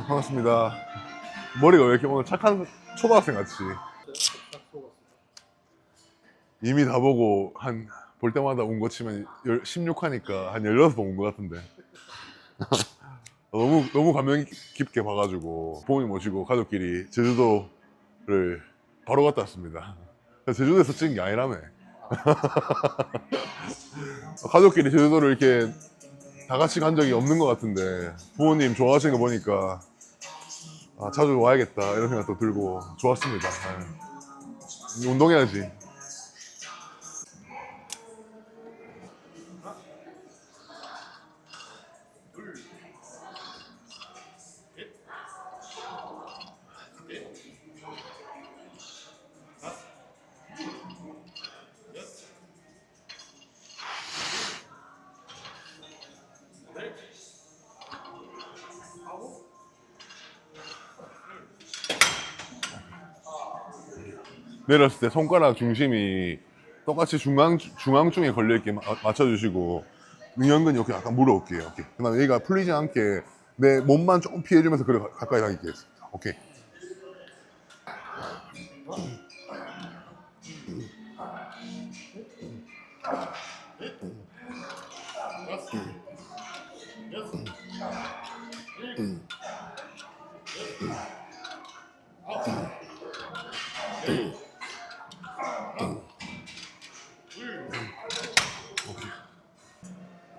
반갑습니다. 머리가 왜 이렇게 오늘 착한 초등학생 같이. 이미 다 보고 한 볼 때마다 온 거 치면 16화니까 한 16번 온 거 같은데. 너무 감명 깊게 봐가지고 부모님 모시고 가족끼리 제주도를 바로 갔다 왔습니다. 제주도에서 찍은 게 아니라며. 가족끼리 제주도를 이렇게 다 같이 간 적이 없는 것 같은데 부모님 좋아하시는 거 보니까 아, 자주 와야겠다 이런 생각도 들고 좋았습니다. 네. 운동해야지. 내렸을 때 손가락 중심이 똑같이 중앙중에 걸려있게 맞춰주시고 능연근 이렇게 약간 물어올게요. 이렇게. 그다음에 얘가 풀리지 않게 내 몸만 조금 피해주면서 그래 가까이 가겠습니다. 오케이.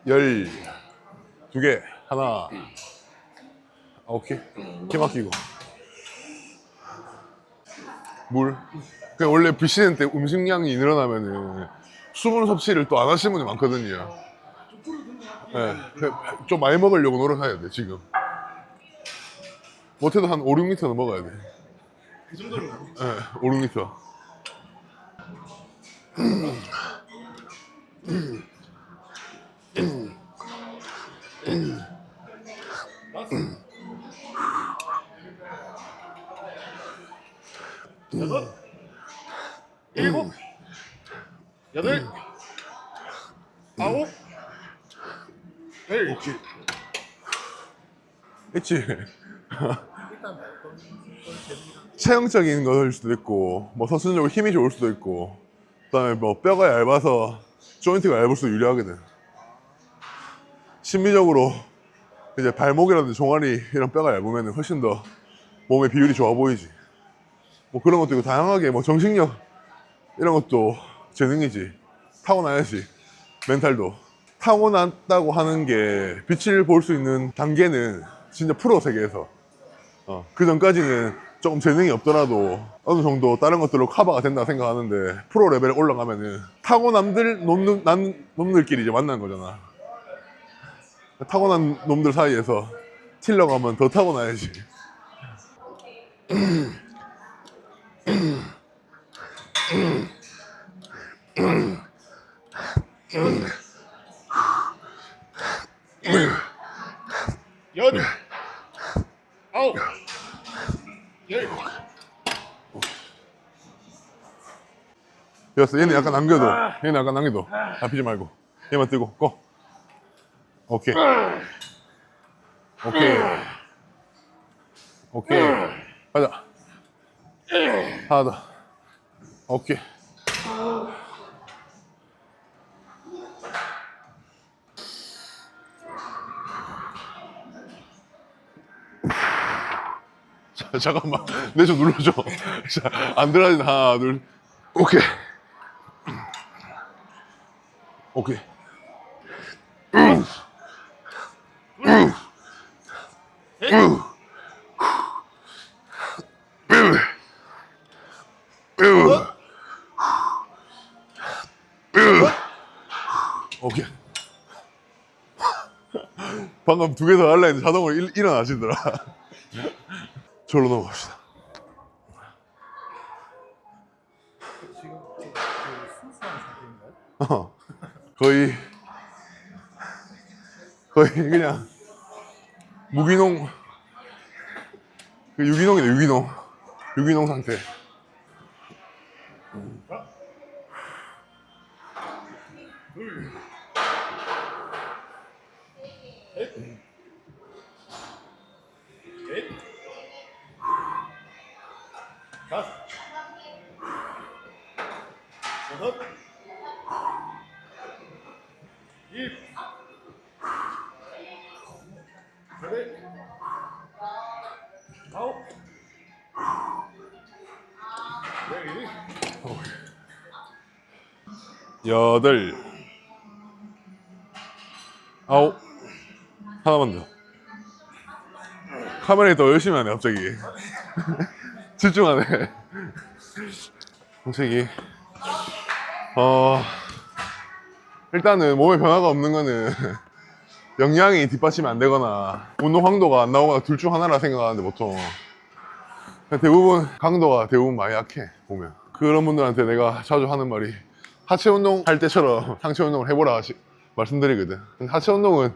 열 2개 하나. 오케이. 키 막히고 물. 그 원래 비시즌 때 음식량이 늘어나면은 수분 섭취를 또 안 하시는 분이 많거든요. 네. 좀 많이 먹으려고 노력해야 돼 지금. 못해도 한 5, 6리터는 먹어야 돼. 그 정도로. 네, 5, 6리터. 여섯, 일곱, 여덟, 아홉, 열. 오케이. 있지. 체형적인 거일 수도 있고, 뭐 선수적으로 힘이 좋을 수도 있고, 그다음에 뭐 뼈가 얇아서 조인트가 얇을수록 유리하거든. 심리적으로 이제 발목이라든지 종아리 이런 뼈가 얇으면 훨씬 더 몸의 비율이 좋아 보이지. 뭐 그런 것도 있고 다양하게 뭐 정신력 이런 것도 재능이지. 타고나야지. 멘탈도. 타고났다고 하는 게 빛을 볼 수 있는 단계는 진짜 프로 세계에서 그 전까지는 조금 재능이 없더라도 어느 정도 다른 것들로 커버가 된다 생각하는데 프로 레벨에 올라가면은 타고남들 놈들끼리 이제 만나는 거잖아. 타고난 놈들 사이에서 틸러가 하면 더 타고나야지. 여덟, 아홉, 열. 됐어. 얘는 약간 남겨둬. 얘는 약간 남겨둬. 잡히지 말고. 얘만 뜨고. 고. 오케이. 오케이. 오케이. 가자. 하나 더. 오케이. 자, 잠깐만. 내 좀 눌러줘. 자, 안 들어가지. 하나, 둘. 오케이. 오케이. 오케이. 방금 2개 더 하려 했는데 자동으로 일어나시더라. 저로 넘어갑시다. 지금 순수한 상태인가요? 거의 그냥 무기농 유기농이네. 유기농 상태. 둘, 셋, 넷, 여덟, 아홉, 열, 여덟, 아홉, 하나만 더. 카메라에 더 열심히 하네 갑자기. 집중하네. 정책이 일단은 몸에 변화가 없는 거는 영양이 뒷받침이 안 되거나 운동 강도가 안 나오거나 둘 중 하나라 생각하는데 보통 대부분 강도가 대부분 많이 약해 보면. 그런 분들한테 내가 자주 하는 말이 하체 운동 할 때처럼 상체 운동을 해보라 말씀드리거든. 근데 하체 운동은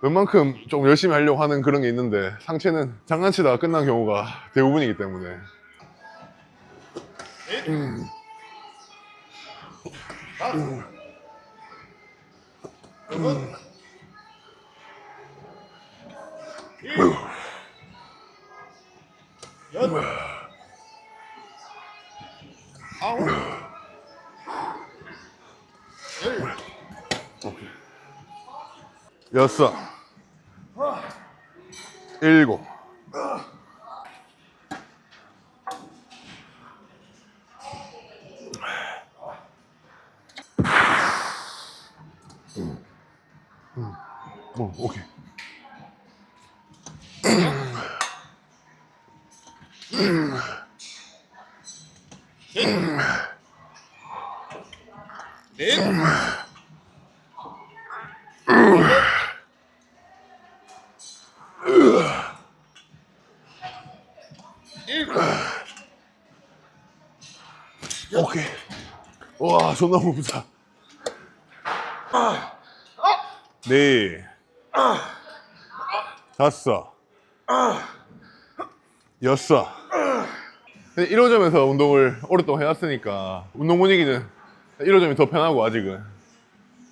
웬만큼 좀 열심히 하려고 하는 그런 게 있는데 상체는 장난치다가 끝난 경우가 대부분이기 때문에. 다섯, 여섯, 일곱, 여덟, 아홉, 열, 여섯, 일곱, 오케이. 넷, 일곱, 오케이. 와, 존나 무부자. 네. 다섯. 여섯. 근데 1호점에서 운동을 오랫동안 해왔으니까 운동 분위기는 1호점이 더 편하고 아직은.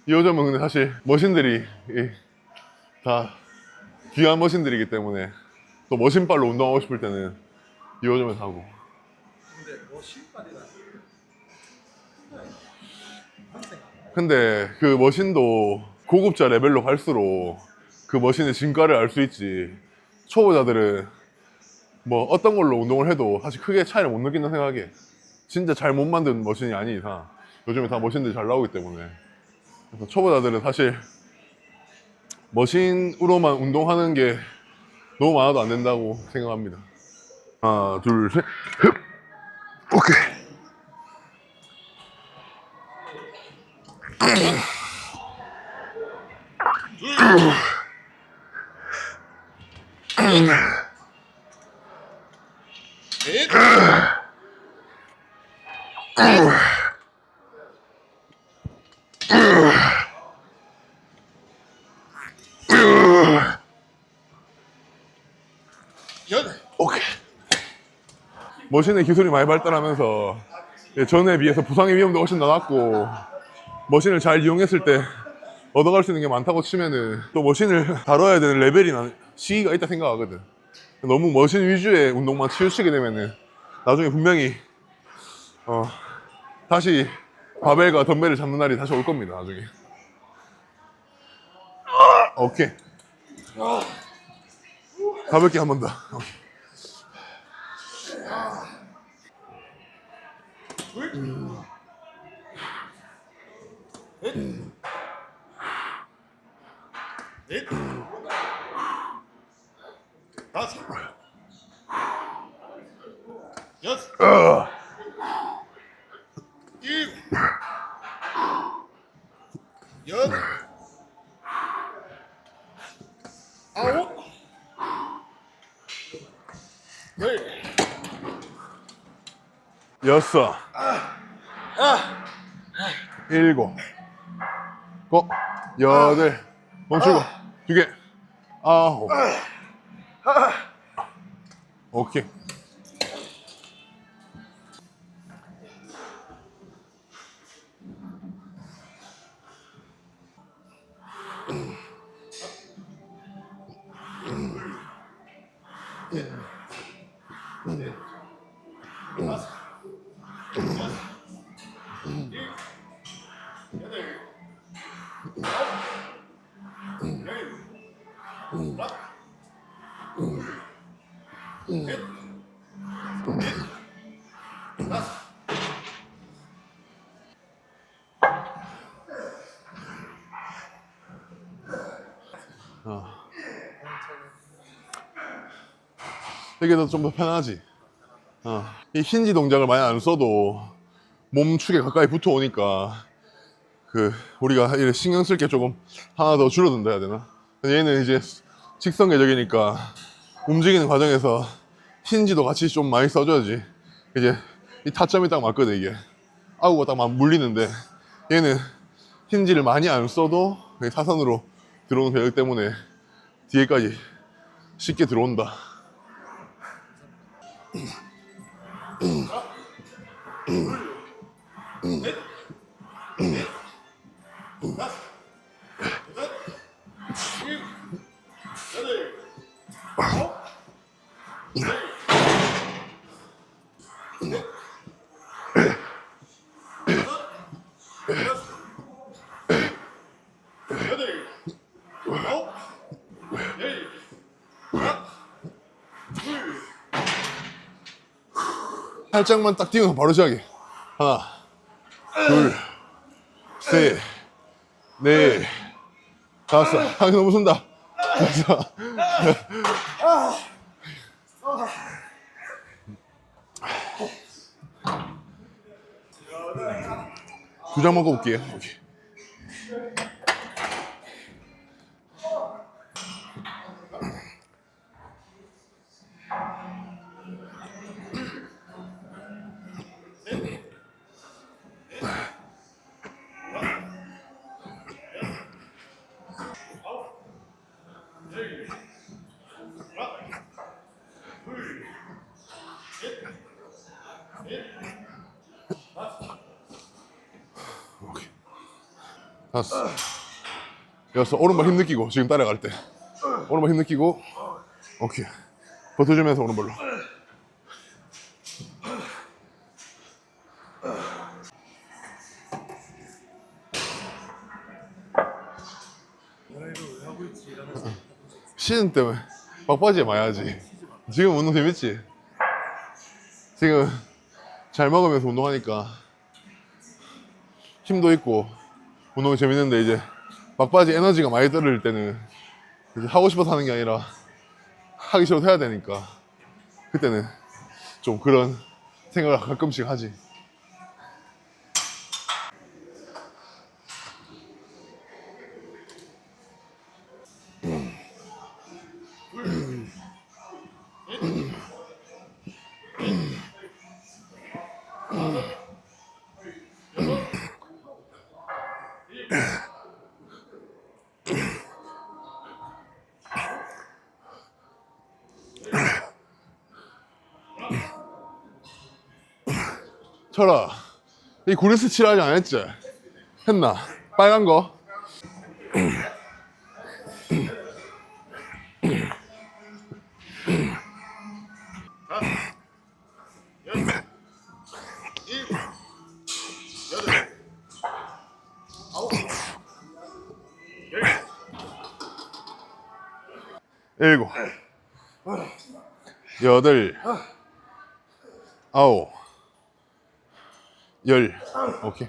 2호점은 근데 사실 머신들이 다 귀한 머신들이기 때문에 또 머신발로 운동하고 싶을 때는 2호점에서 하고. 근데 뭐 신발이나 근데 그 머신도 고급자 레벨로 갈수록 그 머신의 진가를 알 수 있지. 초보자들은 뭐 어떤 걸로 운동을 해도 사실 크게 차이를 못 느낀다 생각해. 진짜 잘 못 만든 머신이 아닌 이상 요즘에 다 머신들이 잘 나오기 때문에. 그래서 초보자들은 사실 머신으로만 운동하는 게 너무 많아도 안 된다고 생각합니다. 하나, 둘, 셋. 흡. 오케이. 넷, 여덟, 오케이. 머신의 기술이 많이 발달하면서 전에 비해서 부상의 위험도 훨씬 낮았고 머신을 잘 이용했을 때 얻어갈 수 있는 게 많다고 치면은 또 머신을 다뤄야 되는 레벨이나 시기가 있다 생각하거든. 너무 머신 위주의 운동만 치우치게 되면은 나중에 분명히 다시 바벨과 덤벨을 잡는 날이 다시 올 겁니다. 나중에. 오케이. 가볍게 한 번 더. 오케이. 넷, 다섯, 여섯, 일곱, 여덟, 아홉, 열, 여섯, 일곱, 여덟, 멈추고, 두 개, 아홉, 오케이. 이게 좀 더 편하지. 이 힌지 동작을 많이 안 써도 몸축에 가까이 붙어 오니까 그 우리가 이렇게 신경 쓸 게 조금 하나 더 줄어든다 해야 되나? 얘는 이제 직선 궤적이니까 움직이는 과정에서 힌지도 같이 좀 많이 써줘야지 이제 이 타점이 딱 맞거든. 이게 아구가 딱 물리는데 얘는 힌지를 많이 안 써도 타선으로 들어오는 배역 때문에 뒤에까지 쉽게 들어온다. 살짝만 딱 뛰어서 바로 시작해. 하나, 둘, 셋, 넷, 다섯. 아, 너무 쓴다. 여섯. 두 장만 꼽을게요. 오케이. 오케이. 다섯. 여섯. 오른발 힘 느끼고 지금 따라갈 때 오른발 힘 느끼고 오케이. 버텨주면서 오른발로. 시즌 때문에 막바지에 마야지. 지금 운동 재밌지? 지금 잘 먹으면서 운동하니까 힘도 있고 운동이 재밌는데 이제 막바지 에너지가 많이 떨어질 때는 이제 하고 싶어서 하는 게 아니라 하기 싫어서 해야 되니까 그때는 좀 그런 생각을 가끔씩 하지. 철아, 이 구리스 칠하지 안 했지? 했나? 빨간 거? 일곱, 여덟, 아홉, 열. 오케이.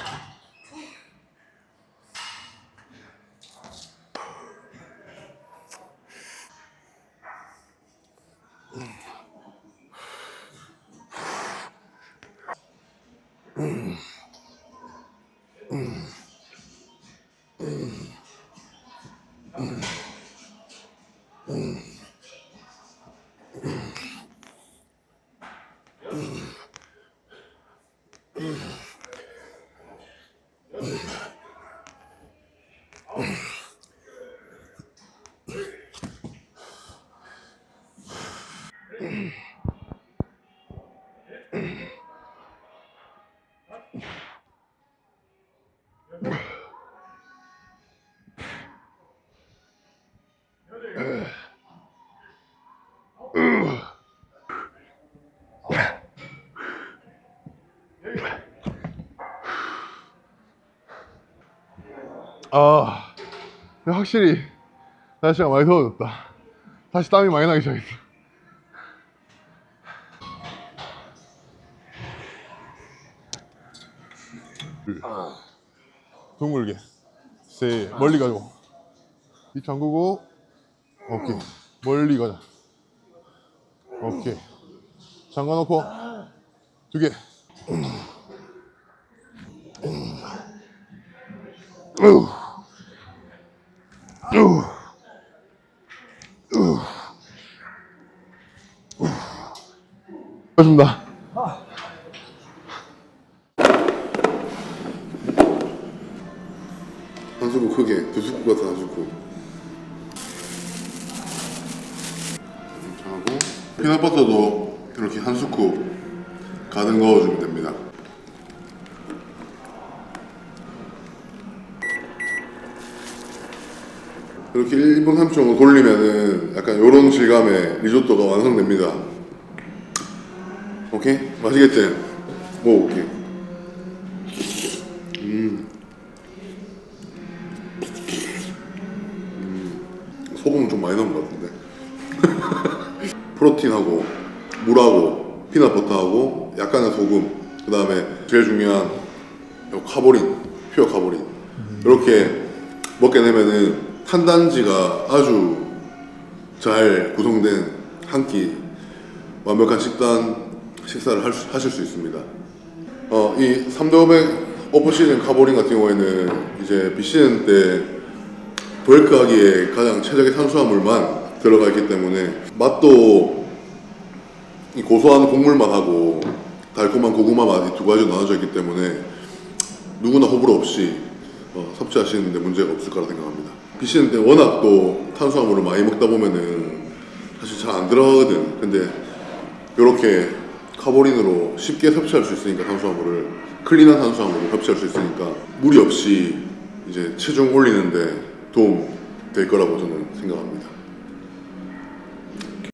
아, 확실히 날씨가 많이 더워졌다. 다시 땀이 많이 나기 시작했다. 둥글게. 세. 멀리 가고. 입 잠그고. 오케이. 멀리 가자. 오케이. 잠가놓고. 2개. 고맙습니다. 한 스쿱 크게, 2스쿱 같은 한 스쿱. 하고 피넛버터도 이렇게 한 스쿱 가득 넣어주면 됩니다. 이렇게 1분 30초 정도 돌리면은 약간 이런 질감의 리조또가 완성됩니다. 오케이? 맛있겠지? 먹어볼게. 소금은 좀 많이 넣은 것 같은데. 프로틴하고 물하고 피넛버터하고 약간의 소금, 그 다음에 제일 중요한 요 카보린, 퓨어 카보린. 이렇게 먹게 되면은 탄단지가 아주 잘 구성된 한 끼 완벽한 식사를 하실 수 있습니다. 이 3대500 오프시즌 카보린 같은 경우에는 이제 비시즌 때 벌크하기에 가장 최적의 탄수화물만 들어가 있기 때문에 맛도 이 고소한 국물 맛하고 달콤한 고구마 맛 이 두 가지로 나눠져 있기 때문에 누구나 호불호 없이 섭취하시는데 문제가 없을 거라 생각합니다. 비시즌 때 워낙 또 탄수화물을 많이 먹다 보면은 사실 잘 안 들어가거든. 근데 이렇게 카보린으로 쉽게 섭취할 수 있으니까 탄수화물을 클린한 탄수화물을 섭취할 수 있으니까 무리 없이 이제 체중 올리는데 도움 될 거라고 저는 생각합니다.